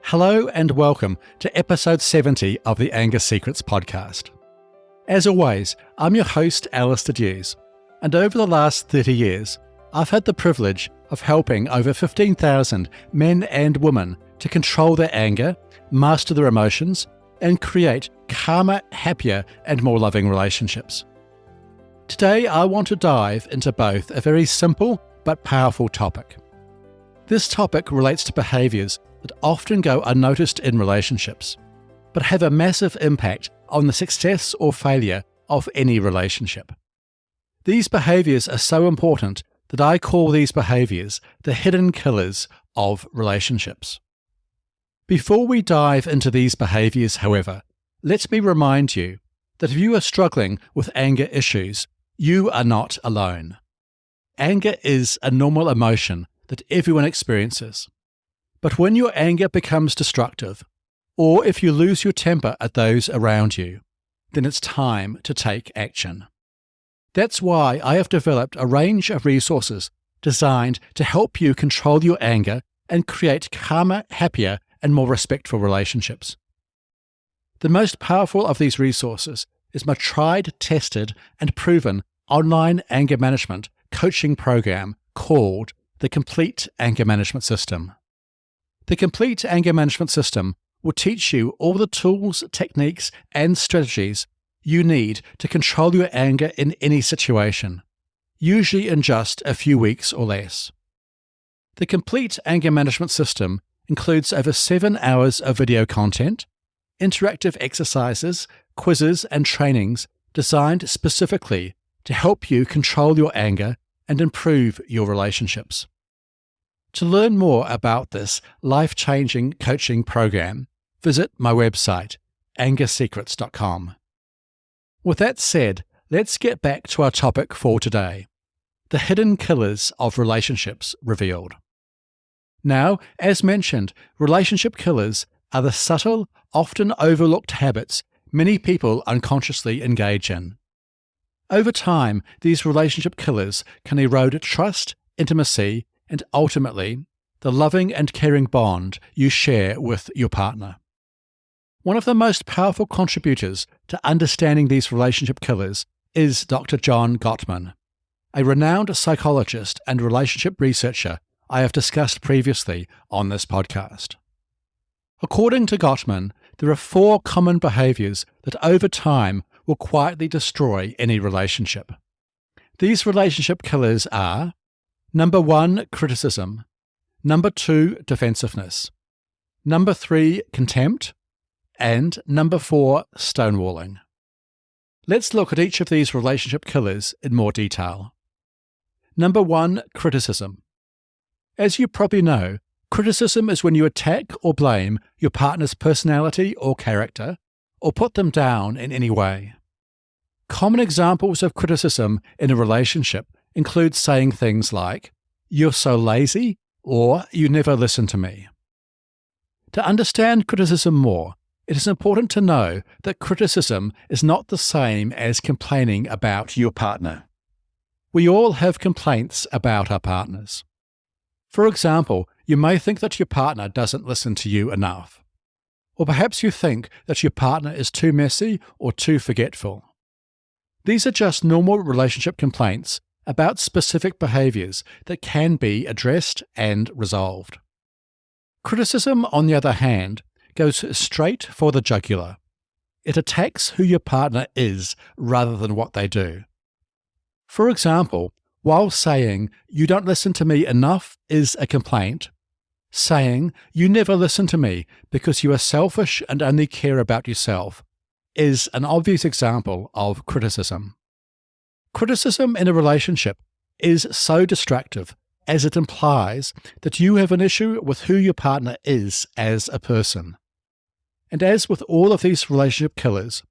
Hello and welcome to episode 70 of the Anger Secrets podcast. As always, I'm your host, Alastair Duhs, and over the last 30 years, I've had the privilege of helping over 15,000 men and women to control their anger, master their emotions, and create calmer, happier, and more loving relationships. Today, I want to dive into both a very simple but powerful topic. This topic relates to behaviours that often go unnoticed in relationships, but have a massive impact on the success or failure of any relationship. These behaviours are so important that I call these behaviours the hidden killers of relationships. Before we dive into these behaviours, however, let me remind you that if you are struggling with anger issues, you are not alone. Anger is a normal emotion that everyone experiences. But when your anger becomes destructive, or if you lose your temper at those around you, then it's time to take action. That's why I have developed a range of resources designed to help you control your anger and create calmer, happier, and more respectful relationships. The most powerful of these resources is my tried, tested, and proven online anger management coaching program called the Complete Anger Management System. The Complete Anger Management System will teach you all the tools, techniques, and strategies you need to control your anger in any situation, usually in just a few weeks or less. The Complete Anger Management System includes over 7 hours of video content, interactive exercises, quizzes, and trainings designed specifically to help you control your anger and improve your relationships. To learn more about this life-changing coaching program, visit my website, angersecrets.com. With that said, let's get back to our topic for today, the hidden killers of relationships revealed. Now, as mentioned, relationship killers are the subtle, often overlooked habits many people unconsciously engage in. Over time, these relationship killers can erode trust, intimacy, and ultimately, the loving and caring bond you share with your partner. One of the most powerful contributors to understanding these relationship killers is Dr. John Gottman, a renowned psychologist and relationship researcher I have discussed previously on this podcast. According to Gottman, there are 4 common behaviors that over time will quietly destroy any relationship. These relationship killers are: Number 1, criticism. Number 2, defensiveness. Number 3, contempt. And number 4, stonewalling. Let's look at each of these relationship killers in more detail. Number 1, criticism. As you probably know, criticism is when you attack or blame your partner's personality or character, or put them down in any way. Common examples of criticism in a relationship include saying things like, "You're so lazy," or "You never listen to me." To understand criticism more, it is important to know that criticism is not the same as complaining about your partner. We all have complaints about our partners. For example, you may think that your partner doesn't listen to you enough. Or perhaps you think that your partner is too messy or too forgetful. These are just normal relationship complaints about specific behaviours that can be addressed and resolved. Criticism, on the other hand, goes straight for the jugular. It attacks who your partner is rather than what they do. For example, while saying, "You don't listen to me enough" is a complaint, saying, "You never listen to me because you are selfish and only care about yourself" is an obvious example of criticism. Criticism in a relationship is so destructive as it implies that you have an issue with who your partner is as a person. And as with all of these relationship killers,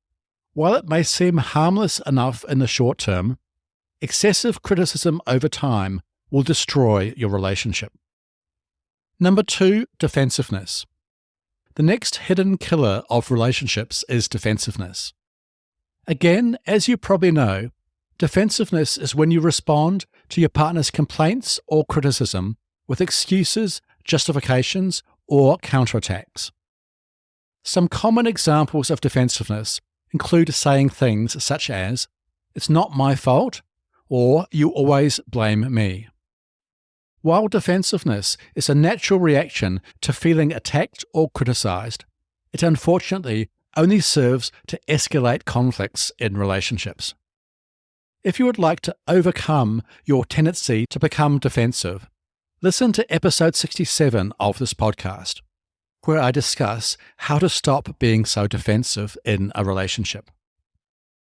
while it may seem harmless enough in the short term, excessive criticism over time will destroy your relationship. Number 2, defensiveness. The next hidden killer of relationships is defensiveness. Again, as you probably know, defensiveness is when you respond to your partner's complaints or criticism with excuses, justifications, or counterattacks. Some common examples of defensiveness include saying things such as, "It's not my fault," or "You always blame me." While defensiveness is a natural reaction to feeling attacked or criticised, it unfortunately only serves to escalate conflicts in relationships. If you would like to overcome your tendency to become defensive, listen to episode 67 of this podcast, where I discuss how to stop being so defensive in a relationship.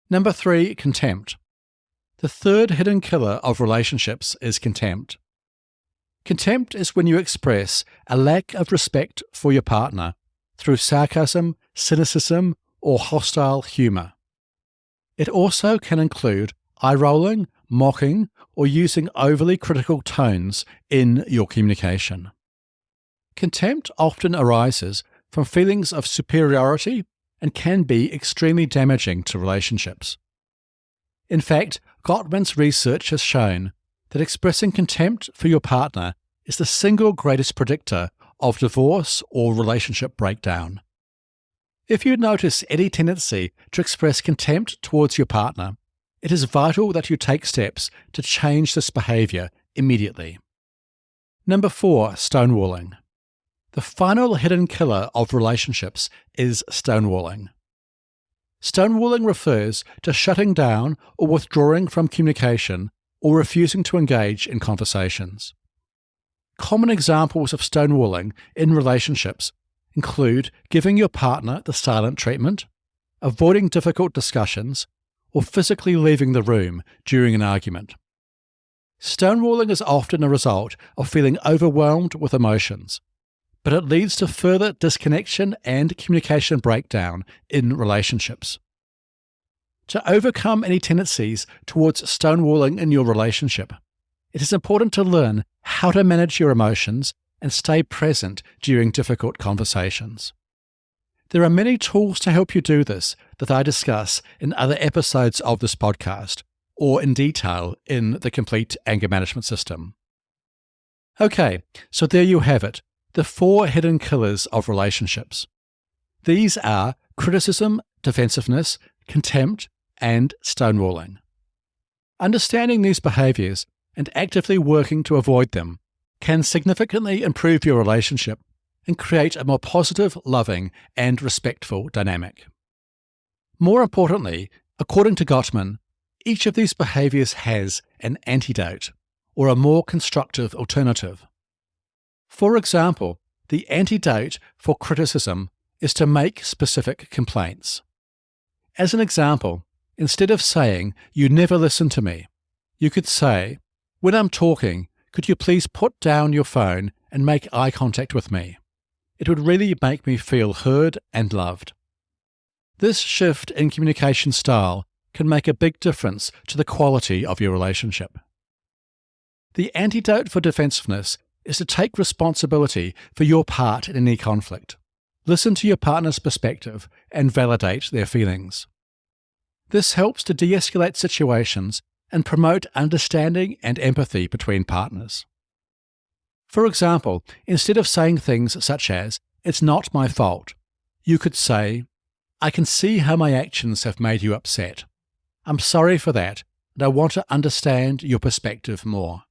Number 3, contempt. The third hidden killer of relationships is contempt. Contempt is when you express a lack of respect for your partner through sarcasm, cynicism, or hostile humour. It also can include eye-rolling, mocking, or using overly critical tones in your communication. Contempt often arises from feelings of superiority and can be extremely damaging to relationships. In fact, Gottman's research has shown that expressing contempt for your partner is the single greatest predictor of divorce or relationship breakdown. If you notice any tendency to express contempt towards your partner, it is vital that you take steps to change this behaviour immediately. Number 4, stonewalling. The final hidden killer of relationships is stonewalling. Stonewalling refers to shutting down or withdrawing from communication or refusing to engage in conversations. Common examples of stonewalling in relationships include giving your partner the silent treatment, avoiding difficult discussions, or physically leaving the room during an argument. Stonewalling is often a result of feeling overwhelmed with emotions, but it leads to further disconnection and communication breakdown in relationships. To overcome any tendencies towards stonewalling in your relationship, it is important to learn how to manage your emotions and stay present during difficult conversations. There are many tools to help you do this that I discuss in other episodes of this podcast, or in detail in the Complete Anger Management System. Okay, so there you have it, the 4 hidden killers of relationships. These are criticism, defensiveness, contempt, and stonewalling. Understanding these behaviours and actively working to avoid them can significantly improve your relationship and create a more positive, loving, and respectful dynamic. More importantly, according to Gottman, each of these behaviours has an antidote, or a more constructive alternative. For example, the antidote for criticism is to make specific complaints. As an example, instead of saying, "You never listen to me," you could say, "When I'm talking, could you please put down your phone and make eye contact with me? It would really make me feel heard and loved." This shift in communication style can make a big difference to the quality of your relationship. The antidote for defensiveness is to take responsibility for your part in any conflict. Listen to your partner's perspective and validate their feelings. This helps to de-escalate situations and promote understanding and empathy between partners. For example, instead of saying things such as, "It's not my fault," you could say, "I can see how my actions have made you upset. I'm sorry for that, and I want to understand your perspective more."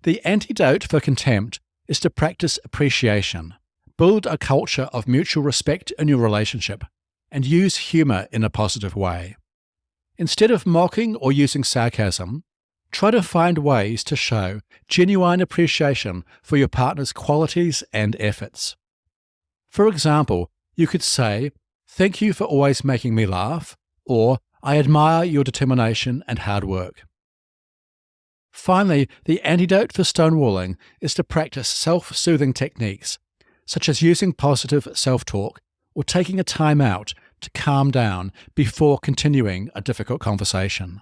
The antidote for contempt is to practice appreciation, build a culture of mutual respect in your relationship, and use humour in a positive way. Instead of mocking or using sarcasm, try to find ways to show genuine appreciation for your partner's qualities and efforts. For example, you could say, "Thank you for always making me laugh," or "I admire your determination and hard work." Finally, the antidote for stonewalling is to practice self-soothing techniques, such as using positive self-talk or taking a time out to calm down before continuing a difficult conversation.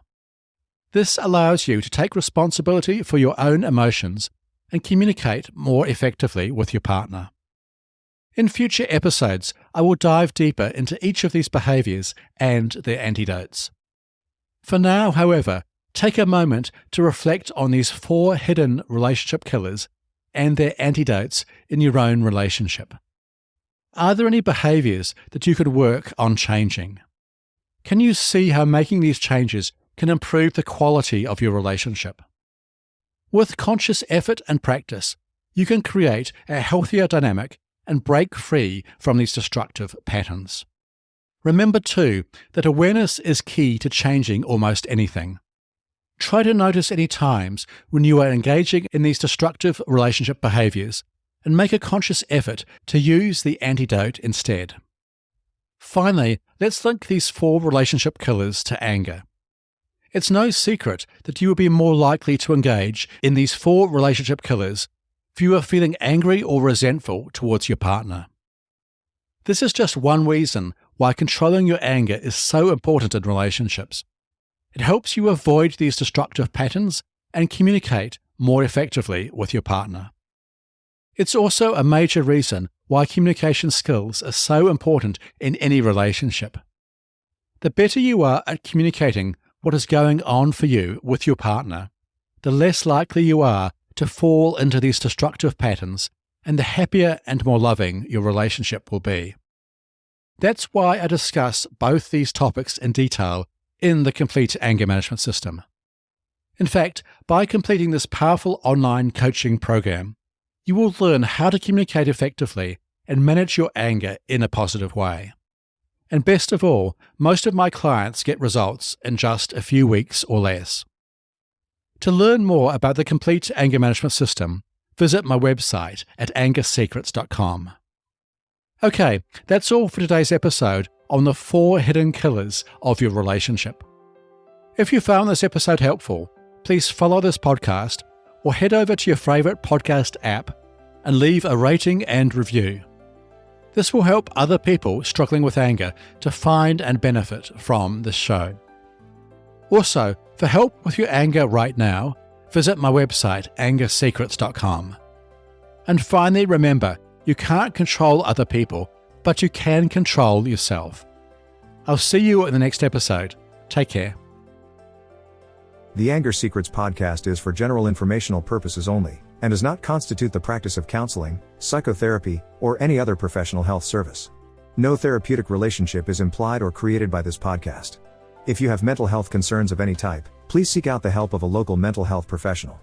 This allows you to take responsibility for your own emotions and communicate more effectively with your partner. In future episodes, I will dive deeper into each of these behaviours and their antidotes. For now, however, take a moment to reflect on these 4 hidden relationship killers and their antidotes in your own relationship. Are there any behaviours that you could work on changing? Can you see how making these changes can improve the quality of your relationship? With conscious effort and practice, you can create a healthier dynamic and break free from these destructive patterns. Remember too that awareness is key to changing almost anything. Try to notice any times when you are engaging in these destructive relationship behaviours and make a conscious effort to use the antidote instead. Finally, let's link these 4 relationship killers to anger. It's no secret that you will be more likely to engage in these 4 relationship killers if you are feeling angry or resentful towards your partner. This is just one reason why controlling your anger is so important in relationships. It helps you avoid these destructive patterns and communicate more effectively with your partner. It's also a major reason why communication skills are so important in any relationship. The better you are at communicating what is going on for you with your partner, the less likely you are to fall into these destructive patterns, and the happier and more loving your relationship will be. That's why I discuss both these topics in detail in the Complete Anger Management System. In fact, by completing this powerful online coaching program, you will learn how to communicate effectively and manage your anger in a positive way. And best of all, most of my clients get results in just a few weeks or less. To learn more about the Complete Anger Management System, visit my website at angersecrets.com. Okay, that's all for today's episode on the 4 hidden killers of your relationship. If you found this episode helpful, please follow this podcast or head over to your favourite podcast app and leave a rating and review. This will help other people struggling with anger to find and benefit from this show. Also, for help with your anger right now, visit my website angersecrets.com. And finally, remember, you can't control other people, but you can control yourself. I'll see you in the next episode. Take care. The Anger Secrets podcast is for general informational purposes only, and does not constitute the practice of counseling, psychotherapy, or any other professional health service. No therapeutic relationship is implied or created by this podcast. If you have mental health concerns of any type, please seek out the help of a local mental health professional.